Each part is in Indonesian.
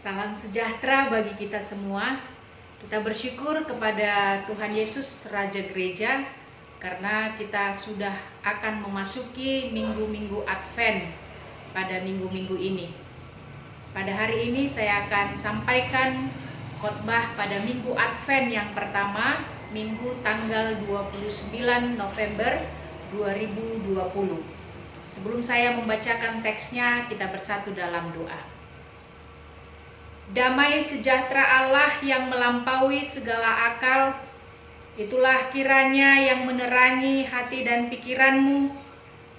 Salam sejahtera bagi kita semua. Kita bersyukur kepada Tuhan Yesus Raja Gereja karena kita sudah akan memasuki minggu-minggu Advent pada minggu-minggu ini. Pada hari ini saya akan sampaikan khotbah pada minggu Advent yang pertama, Minggu tanggal 29 November 2020. Sebelum saya membacakan teksnya, kita bersatu dalam doa. Damai sejahtera Allah yang melampaui segala akal, itulah kiranya yang menerangi hati dan pikiranmu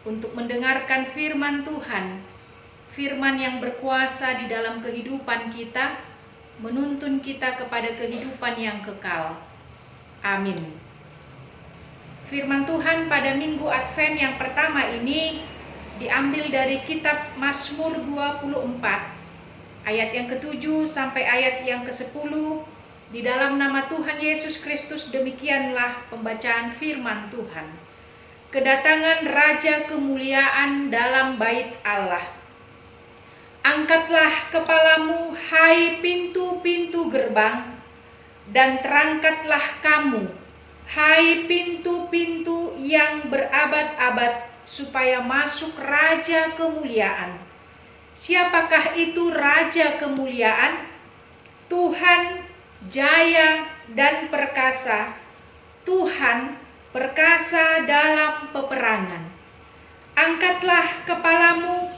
untuk mendengarkan firman Tuhan, firman yang berkuasa di dalam kehidupan kita, menuntun kita kepada kehidupan yang kekal. Amin. Firman Tuhan pada minggu Advent yang pertama ini diambil dari kitab Mazmur 24, ayat yang ke-7 sampai ayat yang ke-10. Di dalam nama Tuhan Yesus Kristus demikianlah pembacaan firman Tuhan. Kedatangan Raja kemuliaan dalam bait Allah. Angkatlah kepalamu, hai pintu-pintu gerbang, dan terangkatlah kamu, hai pintu-pintu yang berabad-abad, supaya masuk Raja kemuliaan. Siapakah itu Raja kemuliaan? Tuhan jaya dan perkasa, Tuhan perkasa dalam peperangan. Angkatlah kepalamu,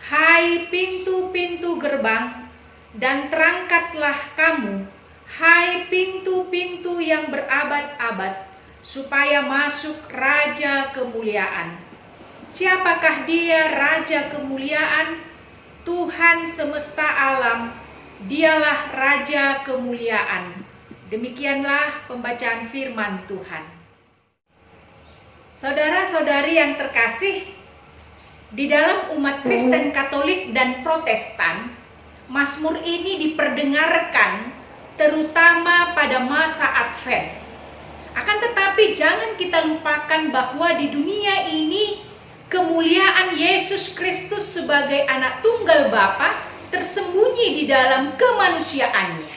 hai pintu-pintu gerbang, dan terangkatlah kamu, hai pintu-pintu yang berabad-abad, supaya masuk Raja kemuliaan. Siapakah dia Raja kemuliaan? Tuhan semesta alam, dialah Raja kemuliaan. Demikianlah pembacaan firman Tuhan. Saudara-saudari yang terkasih, di dalam umat Kristen Katolik dan Protestan, Mazmur ini diperdengarkan terutama pada masa Advent. Akan tetapi jangan kita lupakan bahwa di dunia ini kemuliaan Yesus Kristus sebagai anak tunggal Bapa tersembunyi di dalam kemanusiaannya.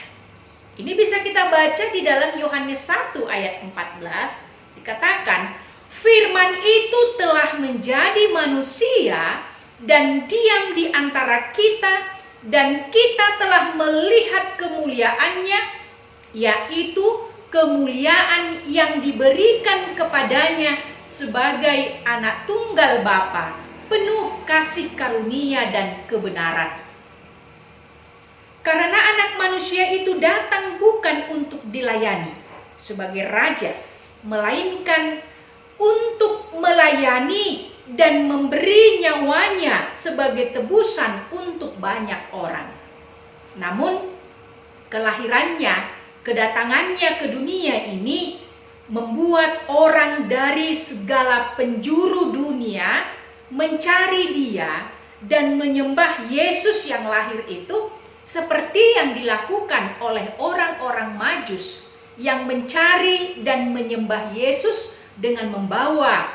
Ini bisa kita baca di dalam Yohanes 1 ayat 14, dikatakan, firman itu telah menjadi manusia dan diam di antara kita, dan kita telah melihat kemuliaannya, yaitu kemuliaan yang diberikan kepadanya sebagai anak tunggal Bapa, penuh kasih karunia dan kebenaran. Karena anak manusia itu datang bukan untuk dilayani sebagai raja, melainkan untuk melayani dan memberi nyawanya sebagai tebusan untuk banyak orang. Namun, kelahirannya, kedatangannya ke dunia ini membuat orang dari segala penjuru dunia mencari dia dan menyembah Yesus yang lahir itu, seperti yang dilakukan oleh orang-orang Majus yang mencari dan menyembah Yesus dengan membawa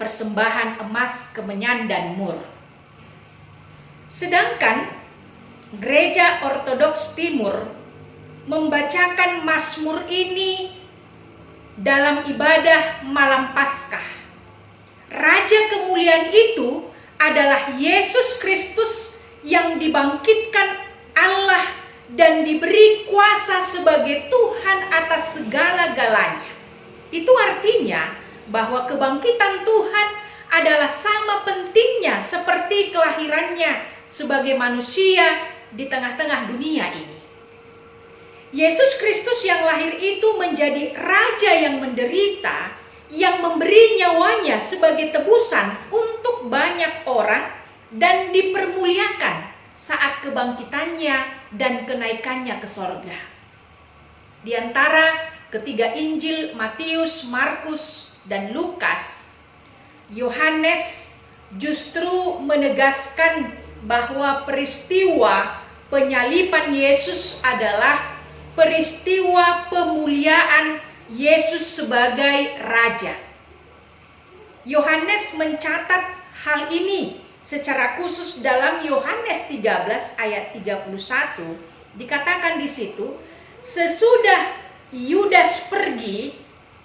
persembahan emas, kemenyan, dan mur. Sedangkan Gereja Ortodoks Timur membacakan Mazmur ini dalam ibadah malam Paskah. Raja kemuliaan itu adalah Yesus Kristus yang dibangkitkan Allah dan diberi kuasa sebagai Tuhan atas segala-galanya. Itu artinya bahwa kebangkitan Tuhan adalah sama pentingnya seperti kelahirannya sebagai manusia di tengah-tengah dunia ini. Yesus Kristus yang lahir itu menjadi Raja yang menderita, yang memberi nyawanya sebagai tebusan untuk banyak orang dan dipermuliakan saat kebangkitannya dan kenaikannya ke sorga. Di antara ketiga Injil Matius, Markus, dan Lukas, Yohanes justru menegaskan bahwa peristiwa penyaliban Yesus adalah peristiwa pemuliaan Yesus sebagai Raja. Yohanes mencatat hal ini secara khusus dalam Yohanes 13 ayat 31 Dikatakan di situ, sesudah Yudas pergi,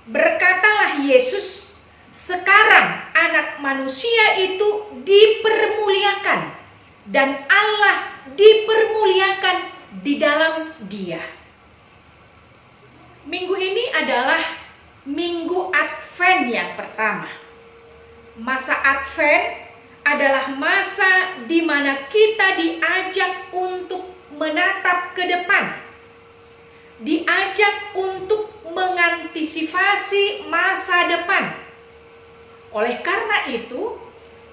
berkatalah Yesus, sekarang anak manusia itu dipermuliakan dan Allah dipermuliakan di dalam dia. Minggu ini adalah minggu Advent yang pertama. Masa Advent adalah masa di mana kita diajak untuk menatap ke depan, diajak untuk mengantisipasi masa depan. Oleh karena itu,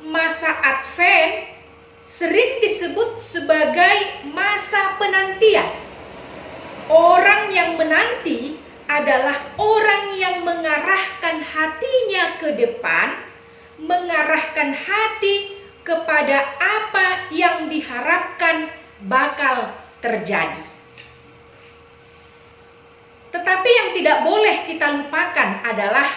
masa Advent sering disebut sebagai masa penantian. Orang yang menanti adalah orang yang mengarahkan hatinya ke depan, mengarahkan hati kepada apa yang diharapkan bakal terjadi. Tetapi yang tidak boleh kita lupakan adalah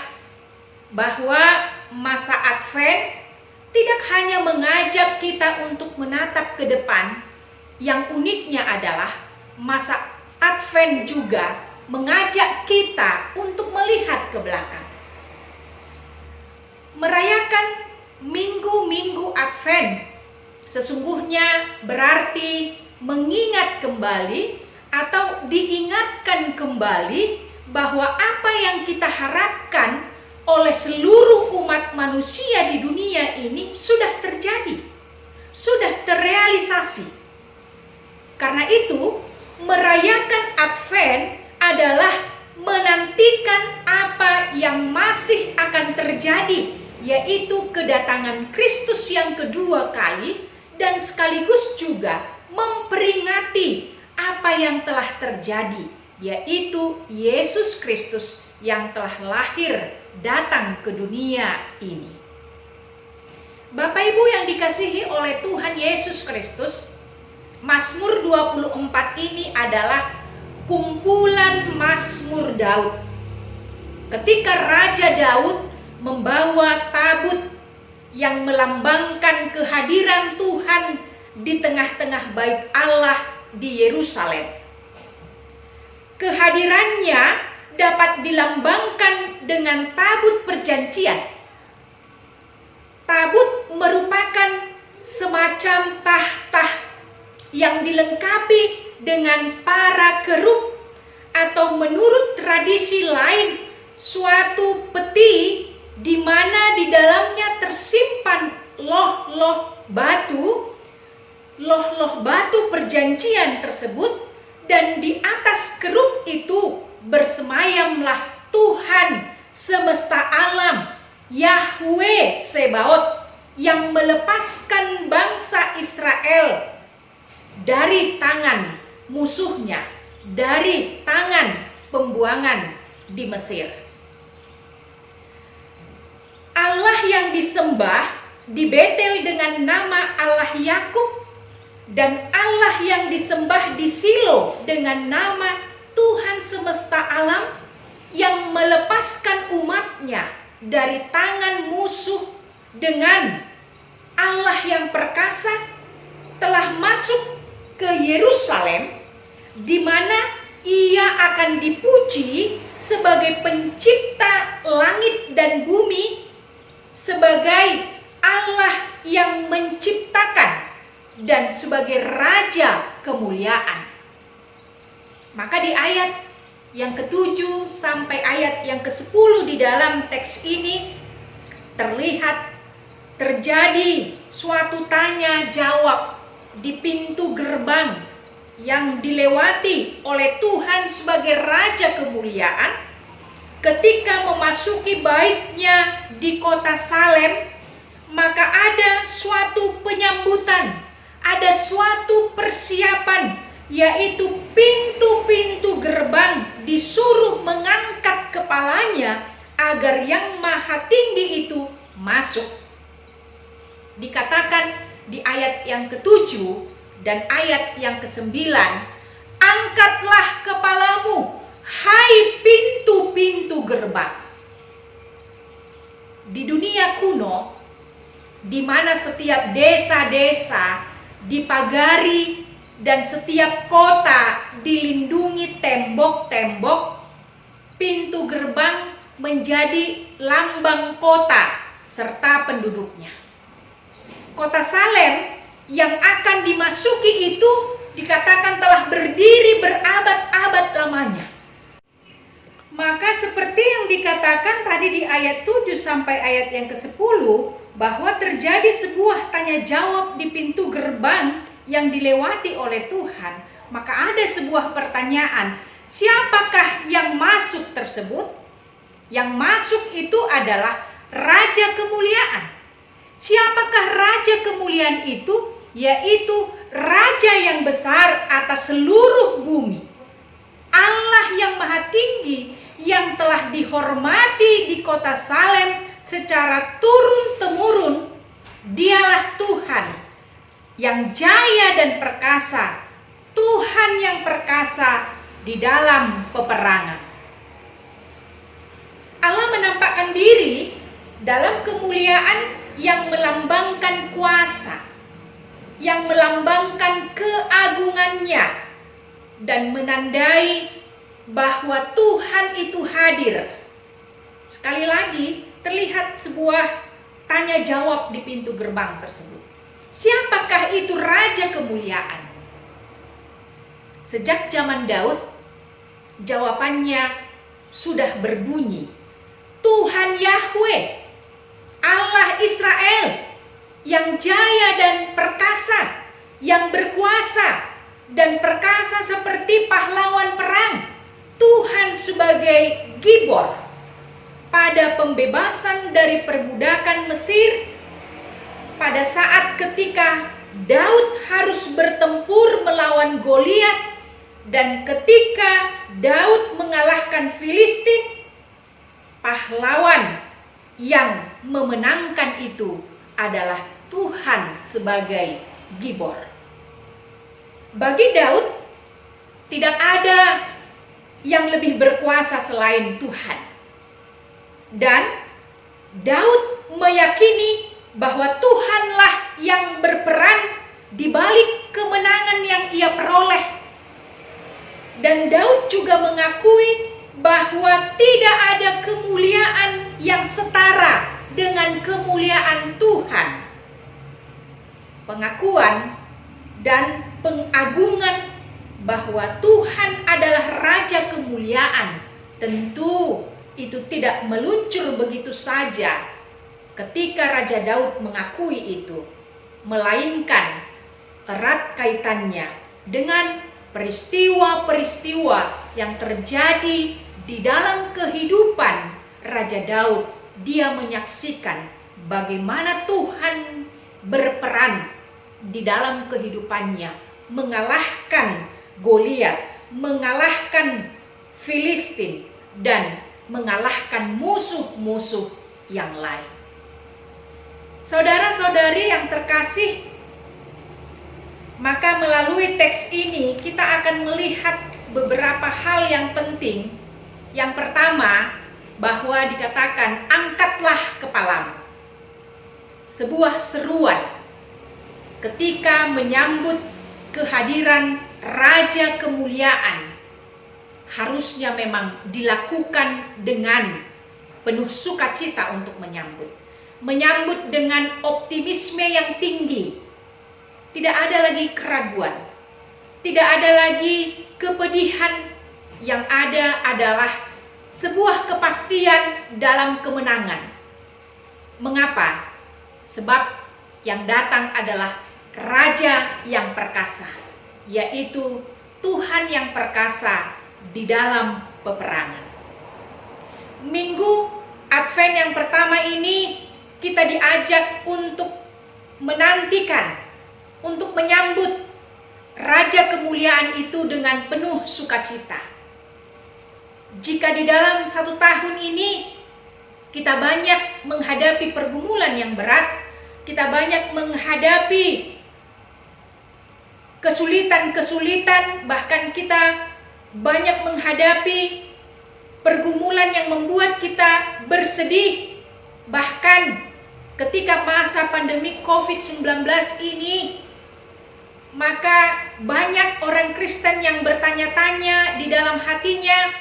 bahwa masa Advent tidak hanya mengajak kita untuk menatap ke depan. Yang uniknya adalah masa Advent juga mengajak kita untuk melihat ke belakang. Merayakan minggu-minggu Advent sesungguhnya berarti mengingat kembali atau diingatkan kembali bahwa apa yang kita harapkan oleh seluruh umat manusia di dunia ini sudah terjadi, sudah terrealisasi. Karena itu, merayakan Advent adalah menantikan apa yang masih akan terjadi, yaitu kedatangan Kristus yang kedua kali, dan sekaligus juga memperingati apa yang telah terjadi, yaitu Yesus Kristus yang telah lahir datang ke dunia ini. Bapak Ibu yang dikasihi oleh Tuhan Yesus Kristus, Mazmur 24 ini adalah kumpulan Mazmur Daud. Ketika Raja Daud membawa tabut yang melambangkan kehadiran Tuhan di tengah-tengah bait Allah di Yerusalem. Kehadirannya dapat dilambangkan dengan tabut perjanjian. Tabut merupakan semacam tahta yang dilengkapi dengan para kerub, atau menurut tradisi lain suatu peti di mana di dalamnya tersimpan loh-loh batu perjanjian tersebut, dan di atas kerub itu bersemayamlah Tuhan semesta alam, Yahweh Sebaot, yang melepaskan bangsa Israel dari tangan musuhnya, dari tangan pembuangan di Mesir. Allah yang disembah di Betel dengan nama Allah Yakub, dan Allah yang disembah di Silo dengan nama Tuhan semesta alam, yang melepaskan umatnya dari tangan musuh dengan Allah yang perkasa, telah masuk ke Yerusalem, di mana Ia akan dipuji sebagai pencipta langit dan bumi, sebagai Allah yang menciptakan, dan sebagai Raja kemuliaan. Maka di ayat yang ke-7 sampai ayat yang ke-10 di dalam teks ini terlihat terjadi suatu tanya jawab di pintu gerbang yang dilewati oleh Tuhan sebagai Raja kemuliaan. Ketika memasuki bait-Nya di kota Salem, maka ada suatu penyambutan, ada suatu persiapan, yaitu pintu-pintu gerbang disuruh mengangkat kepalanya agar yang maha tinggi itu masuk. Dikatakan di ayat yang ke-7 dan ayat yang ke-9, angkatlah kepalamu, hai pintu-pintu gerbang. Di dunia kuno, di mana setiap desa-desa dipagari dan setiap kota dilindungi tembok-tembok. Pintu gerbang menjadi lambang kota serta penduduknya. Kota Salem yang akan dimasuki itu dikatakan telah berdiri berabad-abad lamanya. Maka seperti yang dikatakan tadi di ayat 7 sampai ayat yang ke-10, bahwa terjadi sebuah tanya jawab di pintu gerbang yang dilewati oleh Tuhan, maka ada sebuah pertanyaan, siapakah yang masuk tersebut? Yang masuk itu adalah Raja Kemuliaan. Siapakah Raja Kemuliaan itu? Yaitu Raja yang besar atas seluruh bumi. Allah yang maha tinggi yang telah dihormati di kota Salem secara turun-temurun. Dialah Tuhan yang jaya dan perkasa, Tuhan yang perkasa di dalam peperangan. Allah menampakkan diri dalam kemuliaan yang melambangkan kuasa, yang melambangkan keagungannya, dan menandai bahwa Tuhan itu hadir. Sekali lagi terlihat sebuah tanya jawab di pintu gerbang tersebut. Siapakah itu Raja Kemuliaan? Sejak zaman Daud, jawabannya sudah berbunyi. Tuhan Yahweh, Allah Israel, yang jaya dan perkasa, yang berkuasa dan perkasa seperti pahlawan perang. Tuhan sebagai Gibor pada pembebasan dari perbudakan Mesir, pada saat ketika Daud harus bertempur melawan Goliat, dan ketika Daud mengalahkan Filistin, pahlawan yang memenangkan itu adalah Tuhan sebagai Gibor. Bagi Daud tidak ada yang lebih berkuasa selain Tuhan. Dan Daud meyakini bahwa Tuhanlah yang berperan di balik kemenangan yang ia peroleh. Dan Daud juga mengakui bahwa tidak ada kemuliaan yang setara dengan kemuliaan Tuhan. Pengakuan dan pengagungan bahwa Tuhan adalah Raja Kemuliaan, tentu itu tidak meluncur begitu saja ketika Raja Daud mengakui itu, melainkan erat kaitannya dengan peristiwa-peristiwa yang terjadi di dalam kehidupan Raja Daud. Dia menyaksikan bagaimana Tuhan berperan di dalam kehidupannya, mengalahkan Goliat, mengalahkan Filistin, dan mengalahkan musuh-musuh yang lain. Saudara-saudari yang terkasih, maka melalui teks ini kita akan melihat beberapa hal yang penting. Yang pertama, bahwa dikatakan angkatlah kepalamu. Sebuah seruan ketika menyambut kehadiran Raja Kemuliaan harusnya memang dilakukan dengan penuh sukacita untuk menyambut. Menyambut dengan optimisme yang tinggi. Tidak ada lagi keraguan. Tidak ada lagi kepedihan. Yang ada adalah sebuah kepastian dalam kemenangan. Mengapa? Sebab yang datang adalah Raja yang perkasa, yaitu Tuhan yang perkasa di dalam peperangan. Minggu Advent yang pertama ini kita diajak untuk menantikan, untuk menyambut Raja Kemuliaan itu dengan penuh sukacita. Jika di dalam 1 tahun ini kita banyak menghadapi pergumulan yang berat, kita banyak menghadapi kesulitan-kesulitan, bahkan kita banyak menghadapi pergumulan yang membuat kita bersedih. Bahkan ketika masa pandemi COVID-19 ini, maka banyak orang Kristen yang bertanya-tanya di dalam hatinya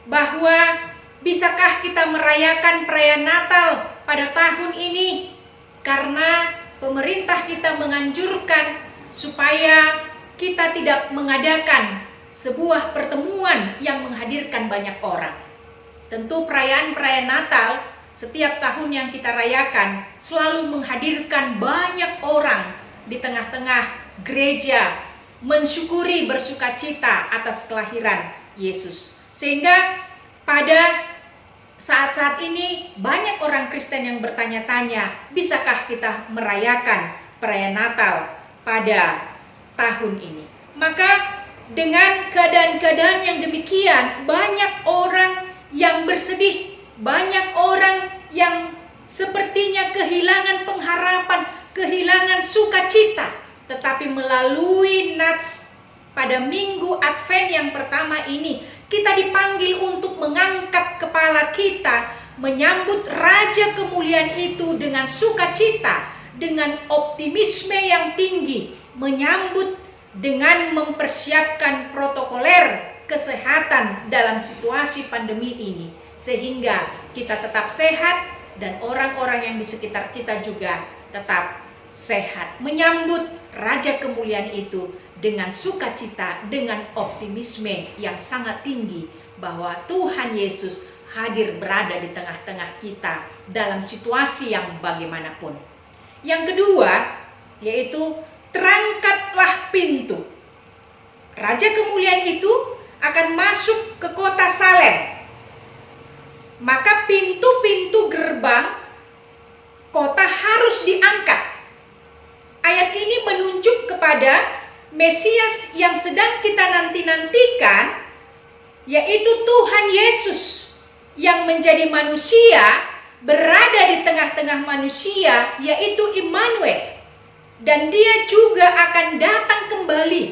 bahwa bisakah kita merayakan perayaan Natal pada tahun ini, karena pemerintah kita menganjurkan supaya kita tidak mengadakan sebuah pertemuan yang menghadirkan banyak orang. Tentu perayaan-perayaan Natal setiap tahun yang kita rayakan selalu menghadirkan banyak orang di tengah-tengah gereja mensyukuri bersukacita atas kelahiran Yesus. Sehingga pada saat-saat ini banyak orang Kristen yang bertanya-tanya, bisakah kita merayakan perayaan Natal pada tahun ini? Maka dengan keadaan-keadaan yang demikian, banyak orang yang bersedih, banyak orang yang sepertinya kehilangan pengharapan, kehilangan sukacita. Tetapi melalui nats pada minggu Advent yang pertama ini, kita dipanggil untuk mengangkat kepala kita, menyambut Raja Kemuliaan itu dengan sukacita, dengan optimisme yang tinggi, menyambut dengan mempersiapkan protokoler kesehatan dalam situasi pandemi ini, sehingga kita tetap sehat dan orang-orang yang di sekitar kita juga tetap sehat, menyambut Raja Kemuliaan itu dengan sukacita, dengan optimisme yang sangat tinggi bahwa Tuhan Yesus hadir berada di tengah-tengah kita dalam situasi yang bagaimanapun. Yang kedua, yaitu terangkatlah pintu. Raja Kemuliaan itu akan masuk ke kota Salem. Maka pintu-pintu gerbang kota harus diangkat. Ayat ini menunjuk kepada Mesias yang sedang kita nanti-nantikan, yaitu Tuhan Yesus yang menjadi manusia, berada di tengah-tengah manusia, yaitu Immanuel. Dan dia juga akan datang kembali.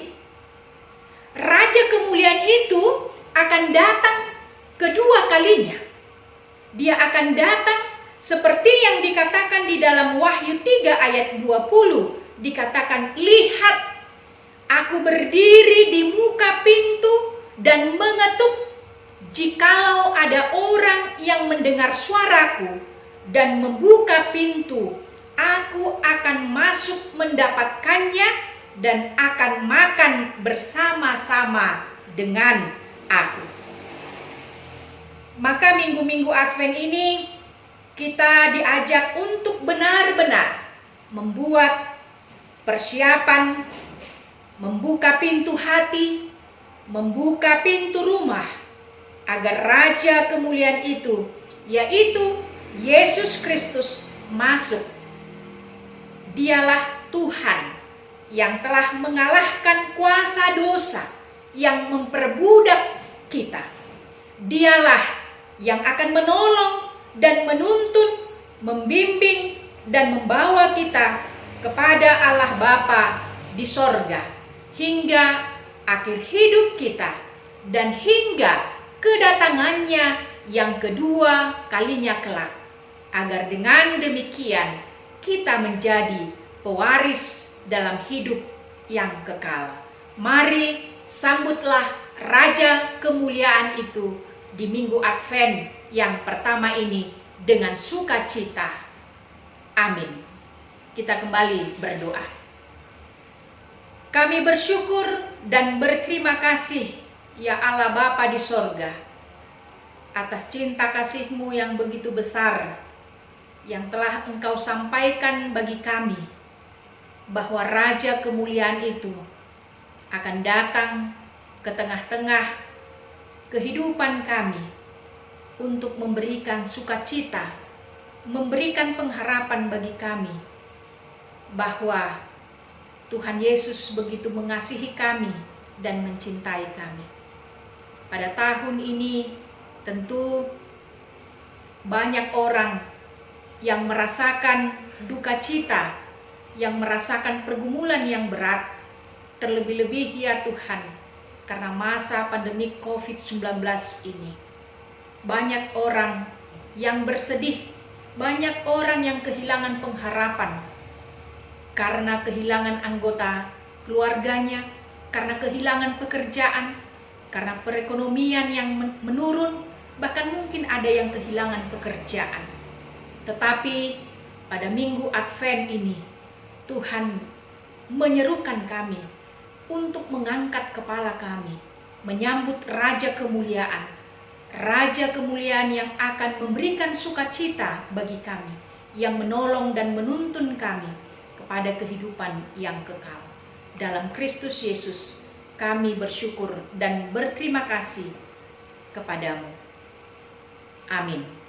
Raja Kemuliaan itu akan datang kedua kalinya. Dia akan datang seperti yang dikatakan di dalam Wahyu 3 ayat 20. Dikatakan, lihat, aku berdiri di muka pintu dan mengetuk. Jikalau ada orang yang mendengar suaraku dan membuka pintu, aku akan masuk mendapatkannya dan akan makan bersama-sama dengan aku. Maka minggu-minggu Advent ini kita diajak untuk benar-benar membuat persiapan, membuka pintu hati, membuka pintu rumah, agar Raja Kemuliaan itu, yaitu Yesus Kristus, masuk. Dialah Tuhan yang telah mengalahkan kuasa dosa yang memperbudak kita. Dialah yang akan menolong dan menuntun, membimbing dan membawa kita kepada Allah Bapa di sorga hingga akhir hidup kita dan hingga kedatangannya yang kedua kalinya kelak, agar dengan demikian kita menjadi pewaris dalam hidup yang kekal. Mari sambutlah Raja Kemuliaan itu di minggu Advent yang pertama ini dengan sukacita. Amin. Kita kembali berdoa. Kami bersyukur dan berterima kasih, ya Allah Bapa di sorga, atas cinta kasih-Mu yang begitu besar, yang telah Engkau sampaikan bagi kami, bahwa Raja Kemuliaan itu akan datang ke tengah-tengah kehidupan kami untuk memberikan sukacita, memberikan pengharapan bagi kami, bahwa Tuhan Yesus begitu mengasihi kami dan mencintai kami. Pada tahun ini tentu banyak orang yang merasakan duka cita, yang merasakan pergumulan yang berat, terlebih-lebih ya Tuhan, karena masa pandemi COVID-19 ini. Banyak orang yang bersedih, banyak orang yang kehilangan pengharapan karena kehilangan anggota keluarganya, karena kehilangan pekerjaan, karena perekonomian yang menurun, bahkan mungkin ada yang kehilangan pekerjaan. Tetapi pada minggu Advent ini, Tuhan menyerukan kami untuk mengangkat kepala kami, menyambut Raja Kemuliaan. Raja Kemuliaan yang akan memberikan sukacita bagi kami, yang menolong dan menuntun kami kepada kehidupan yang kekal. Dalam Kristus Yesus, kami bersyukur dan berterima kasih kepadamu. Amin.